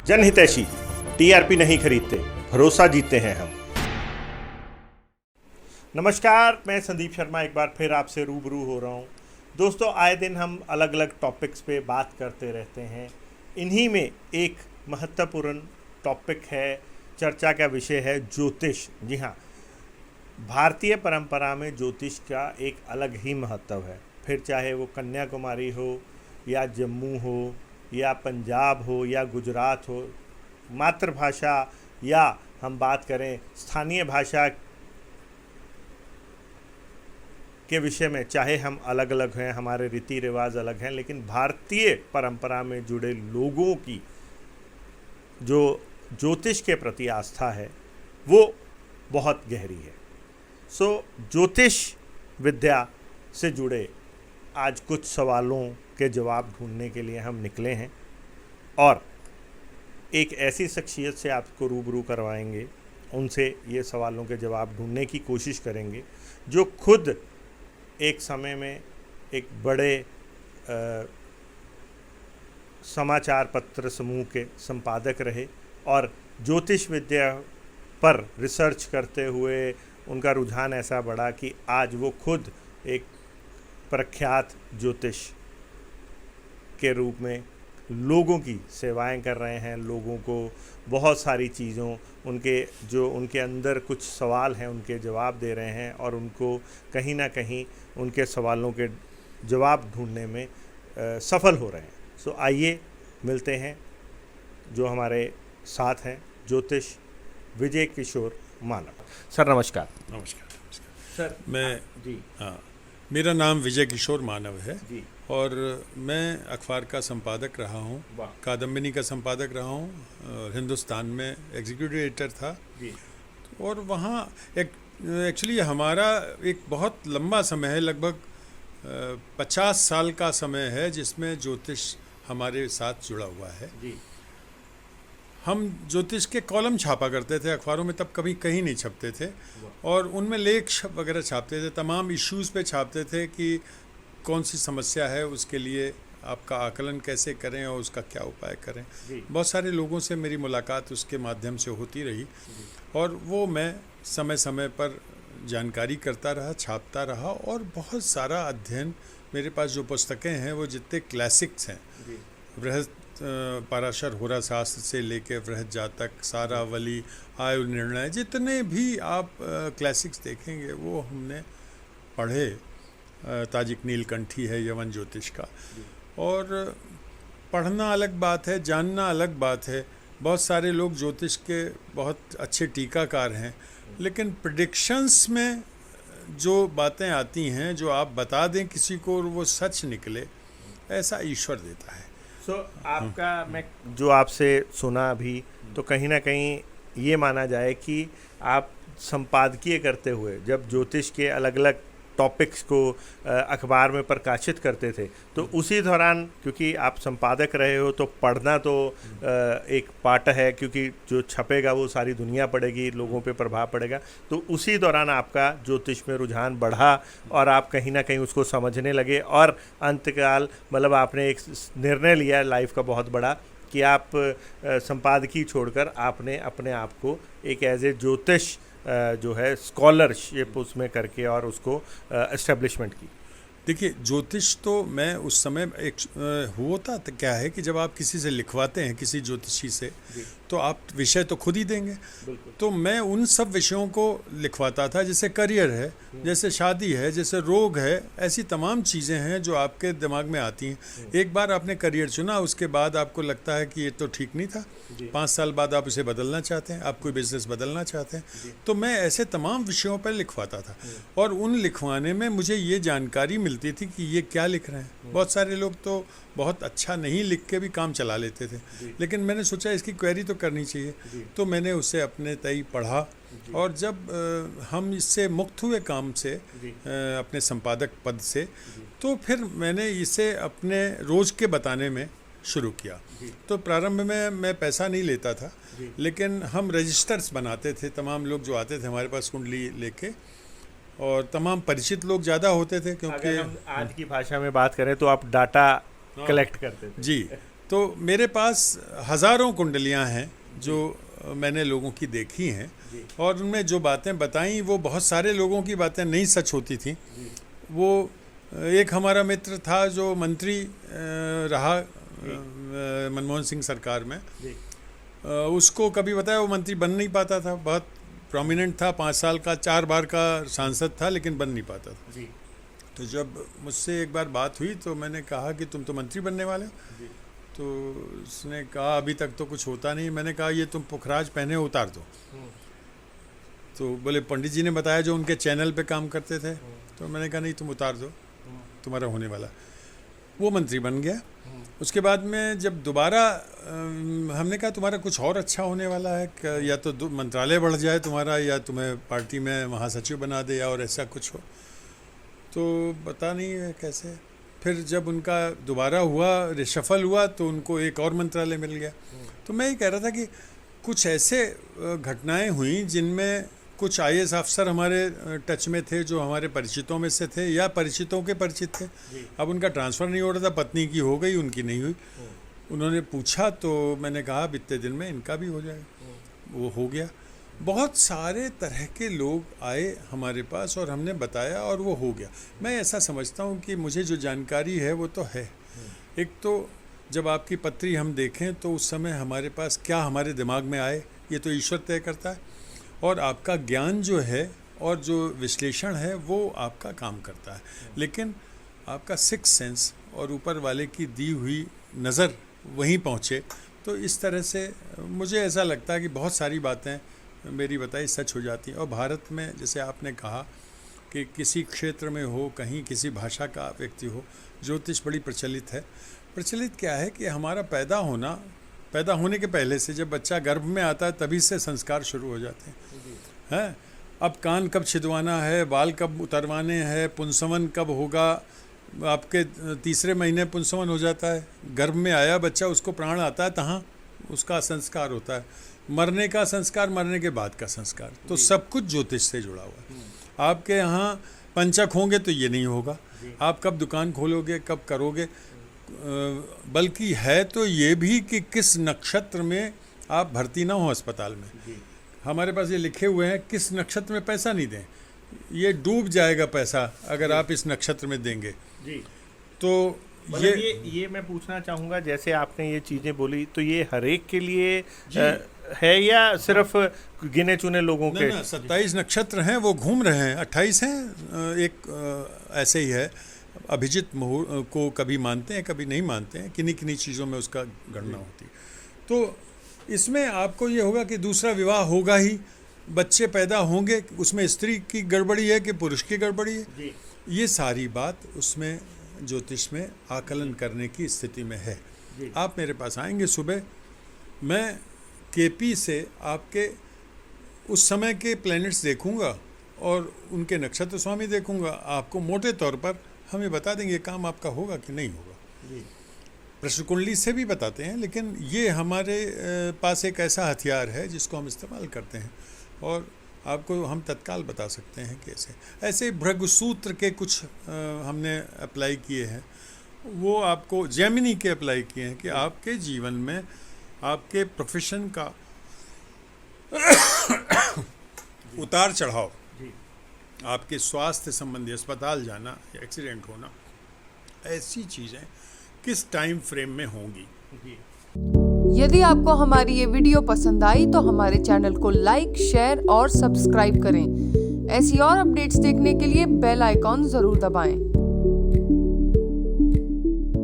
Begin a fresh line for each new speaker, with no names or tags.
जनहितैषी, TRP नहीं खरीदते, भरोसा जीतते हैं हम। नमस्कार, मैं संदीप शर्मा एक बार फिर आपसे रूबरू हो रहा हूँ। दोस्तों, आए दिन हम अलग अलग टॉपिक्स पे बात करते रहते हैं। इन्हीं में एक महत्वपूर्ण टॉपिक है, चर्चा का विषय है ज्योतिष। जी हाँ, भारतीय परंपरा में ज्योतिष का एक अलग ही महत्व है। फिर चाहे वो कन्याकुमारी हो या जम्मू हो या पंजाब हो या गुजरात हो, मातृभाषा या हम बात करें स्थानीय भाषा के विषय में, चाहे हम अलग अलग हैं, हमारे रीति रिवाज अलग हैं, लेकिन भारतीय परंपरा में जुड़े लोगों की जो ज्योतिष के प्रति आस्था है वो बहुत गहरी है। ज्योतिष विद्या से जुड़े आज कुछ सवालों के जवाब ढूंढने के लिए हम निकले हैं और एक ऐसी शख्सियत से आपको रूबरू करवाएंगे, उनसे ये सवालों के जवाब ढूंढने की कोशिश करेंगे, जो खुद एक समय में एक बड़े समाचार पत्र समूह के संपादक रहे और ज्योतिष विद्या पर रिसर्च करते हुए उनका रुझान ऐसा बढ़ा कि आज वो खुद एक प्रख्यात ज्योतिष के रूप में लोगों की सेवाएं कर रहे हैं। लोगों को बहुत सारी चीज़ों, उनके अंदर कुछ सवाल हैं, उनके जवाब दे रहे हैं और उनको कहीं ना कहीं उनके सवालों के जवाब ढूंढने में सफल हो रहे हैं। आइए मिलते हैं जो हमारे साथ हैं, ज्योतिष विजय किशोर मानव। सर नमस्कार।
नमस्कार।
सर
मेरा नाम विजय किशोर मानव है
जी।
और मैं अखबार का संपादक रहा हूँ, कादम्बिनी का संपादक रहा हूँ, हिंदुस्तान में एग्जीक्यूटिव एडिटर था
जी।
और वहाँ एक्चुअली हमारा एक बहुत लंबा समय है, लगभग 50 साल का समय है जिसमें ज्योतिष हमारे साथ जुड़ा हुआ है
जी।
हम ज्योतिष के कॉलम छापा करते थे अखबारों में, तब कभी कहीं नहीं छपते थे, और उनमें लेख वगैरह छापते थे, तमाम इश्यूज़ पे छापते थे कि कौन सी समस्या है, उसके लिए आपका आकलन कैसे करें और उसका क्या उपाय करें। बहुत सारे लोगों से मेरी मुलाकात उसके माध्यम से होती रही और वो मैं समय समय पर जानकारी करता रहा, छापता रहा और बहुत सारा अध्ययन। मेरे पास जो पुस्तकें हैं वो जितने क्लासिक्स हैं, बृहद पराशर होरा शास्त्र से लेके बृहद जातक, सारावली, आयु निर्णय, जितने भी आप क्लासिक्स देखेंगे वो हमने पढ़े। ताजिक नीलकंठी है यवन ज्योतिष का, और पढ़ना अलग बात है, जानना अलग बात है। बहुत सारे लोग ज्योतिष के बहुत अच्छे टीकाकार हैं, लेकिन प्रेडिक्शंस में जो बातें आती हैं, जो आप बता दें किसी को और वो सच निकले, ऐसा ईश्वर देता है।
आपका मैं जो आपसे सुना अभी, तो कहीं ना कहीं ये माना जाए कि आप संपादकीय करते हुए जब ज्योतिष के अलग अलग टॉपिक्स को अखबार में प्रकाशित करते थे, तो उसी दौरान, क्योंकि आप संपादक रहे हो तो पढ़ना तो एक पार्ट है, क्योंकि जो छपेगा वो सारी दुनिया पढ़ेगी, लोगों पे प्रभाव पड़ेगा, तो उसी दौरान आपका ज्योतिष में रुझान बढ़ा और आप कहीं ना कहीं उसको समझने लगे और अंतकाल मतलब आपने एक निर्णय लिया लाइफ का बहुत बड़ा कि आप संपादकीय छोड़कर आपने अपने आप को एक एज ए ज्योतिष जो है स्कॉलरशिप उसमें करके और उसको एस्टेब्लिशमेंट की।
देखिए, ज्योतिष तो मैं उस समय एक होता तो क्या है कि जब आप किसी से लिखवाते हैं, किसी ज्योतिषी से, तो आप विषय तो खुद ही देंगे। तो मैं उन सब विषयों को लिखवाता था, जैसे करियर है, जैसे शादी है, जैसे रोग है, ऐसी तमाम चीज़ें हैं जो आपके दिमाग में आती हैं। एक बार आपने करियर चुना, उसके बाद आपको लगता है कि ये तो ठीक नहीं था, 5 साल बाद आप इसे बदलना चाहते हैं, आप कोई बिजनेस बदलना चाहते हैं, तो मैं ऐसे तमाम विषयों पर लिखवाता था। और उन लिखवाने में मुझे ये जानकारी मिलती थी कि ये क्या लिख रहे हैं। बहुत सारे लोग तो बहुत अच्छा नहीं लिख के भी काम चला लेते थे, लेकिन मैंने सोचा इसकी क्वेरी तो करनी चाहिए, तो मैंने उसे अपने तय पढ़ा। और जब हम इससे मुक्त हुए काम से, अपने संपादक पद से, तो फिर मैंने इसे अपने रोज़ के बताने में शुरू किया। तो प्रारंभ में मैं पैसा नहीं लेता था, लेकिन हम रजिस्टर्स बनाते थे। तमाम लोग जो आते थे हमारे पास कुंडली लेके, और तमाम परिचित लोग ज़्यादा होते थे, क्योंकि
अगर हम आज की भाषा में बात करें तो आप डाटा कलेक्ट करते थे।
जी, तो मेरे पास हज़ारों कुंडलियां हैं जो मैंने लोगों की देखी हैं, और उनमें जो बातें बताई वो बहुत सारे लोगों की बातें नहीं सच होती थी। वो एक हमारा मित्र था जो मंत्री रहा मनमोहन सिंह सरकार में, उसको कभी बताया वो मंत्री बन नहीं पाता था, बहुत प्रोमिनेंट था, 5 साल का 4 बार का सांसद था, लेकिन बन नहीं पाता था। तो जब मुझसे एक बार बात हुई तो मैंने कहा कि तुम तो मंत्री बनने वाले हो, तो उसने कहा अभी तक तो कुछ होता नहीं। मैंने कहा ये तुम पुखराज पहने उतार दो। तो बोले पंडित जी ने बताया जो उनके चैनल पे काम करते थे। तो मैंने कहा नहीं तुम उतार दो, तुम्हारा होने वाला। वो मंत्री बन गया। उसके बाद में जब दोबारा हमने कहा तुम्हारा कुछ और अच्छा होने वाला है, या तो मंत्रालय बढ़ जाए तुम्हारा, या तुम्हें पार्टी में महासचिव बना दे, या और ऐसा कुछ हो। तो पता नहीं है कैसे। फिर जब उनका दोबारा हुआ, रिशफल हुआ, तो उनको एक और मंत्रालय मिल गया। तो मैं ये कह रहा था कि कुछ ऐसे घटनाएं हुई जिनमें कुछ IAS अफसर हमारे टच में थे जो हमारे परिचितों में से थे या परिचितों के परिचित थे। अब उनका ट्रांसफ़र नहीं हो रहा था, पत्नी की हो गई, उनकी नहीं हुई। उन्होंने पूछा तो मैंने कहा बीते दिन में इनका भी हो जाएगा, वो हो गया। बहुत सारे तरह के लोग आए हमारे पास और हमने बताया और वो हो गया। मैं ऐसा समझता हूँ कि मुझे जो जानकारी है वो तो है। एक तो जब आपकी पत्री हम देखें तो उस समय हमारे पास क्या हमारे दिमाग में आए ये तो ईश्वर तय करता है, और आपका ज्ञान जो है और जो विश्लेषण है वो आपका काम करता है। लेकिन आपका 6th सेंस और ऊपर वाले की दी हुई नज़र वहीं पहुँचे, तो इस तरह से मुझे ऐसा लगता है कि बहुत सारी बातें मेरी बताई सच हो जाती हैं। और भारत में जैसे आपने कहा कि किसी क्षेत्र में हो, कहीं किसी भाषा का व्यक्ति हो, ज्योतिष बड़ी प्रचलित है। प्रचलित क्या है कि हमारा पैदा होने के पहले से, जब बच्चा गर्भ में आता है तभी से संस्कार शुरू हो जाते हैं। अब कान कब छिदवाना है, बाल कब उतरवाने हैं, पुंसवन कब होगा, आपके 3रे महीने पुंसवन हो जाता है। गर्भ में आया बच्चा, उसको प्राण आता है, तहाँ उसका संस्कार होता है। मरने का संस्कार, मरने के बाद का संस्कार, तो सब कुछ ज्योतिष से जुड़ा हुआ है। आपके यहाँ पंचक होंगे तो ये नहीं होगा। आप कब दुकान खोलोगे, कब करोगे, बल्कि है तो ये भी कि किस नक्षत्र में आप भर्ती ना हो अस्पताल में। हमारे पास ये लिखे हुए हैं किस नक्षत्र में पैसा नहीं दें, ये डूब जाएगा पैसा अगर आप इस नक्षत्र में देंगे। तो
ये मैं पूछना चाहूँगा, जैसे आपने ये चीज़ें बोली, तो ये हर एक के लिए है या सिर्फ गिने चुने लोगों के?
27 नक्षत्र हैं, वो घूम रहे हैं। 28 हैं, एक ऐसे ही है। अभिजित मुहूर्त को कभी मानते हैं, कभी नहीं मानते हैं, किन्हीं किन्हीं चीज़ों में उसका गणना होती है। तो इसमें आपको ये होगा कि दूसरा विवाह होगा ही, बच्चे पैदा होंगे, उसमें स्त्री की गड़बड़ी है कि पुरुष की गड़बड़ी है, ये सारी बात उसमें ज्योतिष में आकलन करने की स्थिति में है। आप मेरे पास आएंगे सुबह, मैं KP से आपके उस समय के प्लैनेट्स देखूंगा और उनके नक्षत्र स्वामी देखूंगा। आपको मोटे तौर पर हमें बता देंगे काम आपका होगा कि नहीं होगा। प्रश्न कुंडली से भी बताते हैं, लेकिन ये हमारे पास एक ऐसा हथियार है जिसको हम इस्तेमाल करते हैं और आपको हम तत्काल बता सकते हैं कैसे। ऐसे भृगुसूत्र के कुछ हमने अप्लाई किए हैं, वो आपको जेमिनी के अप्लाई किए हैं कि आपके जीवन में आपके प्रोफेशन का उतार चढ़ाव, आपके स्वास्थ्य संबंधी अस्पताल जाना या एक्सीडेंट होना, ऐसी चीज़ें किस टाइम फ्रेम में होंगी।
यदि आपको हमारी ये वीडियो पसंद आई तो हमारे चैनल को लाइक, शेयर और सब्सक्राइब करें। ऐसी और अपडेट्स देखने के लिए बेल आइकॉन जरूर दबाएं।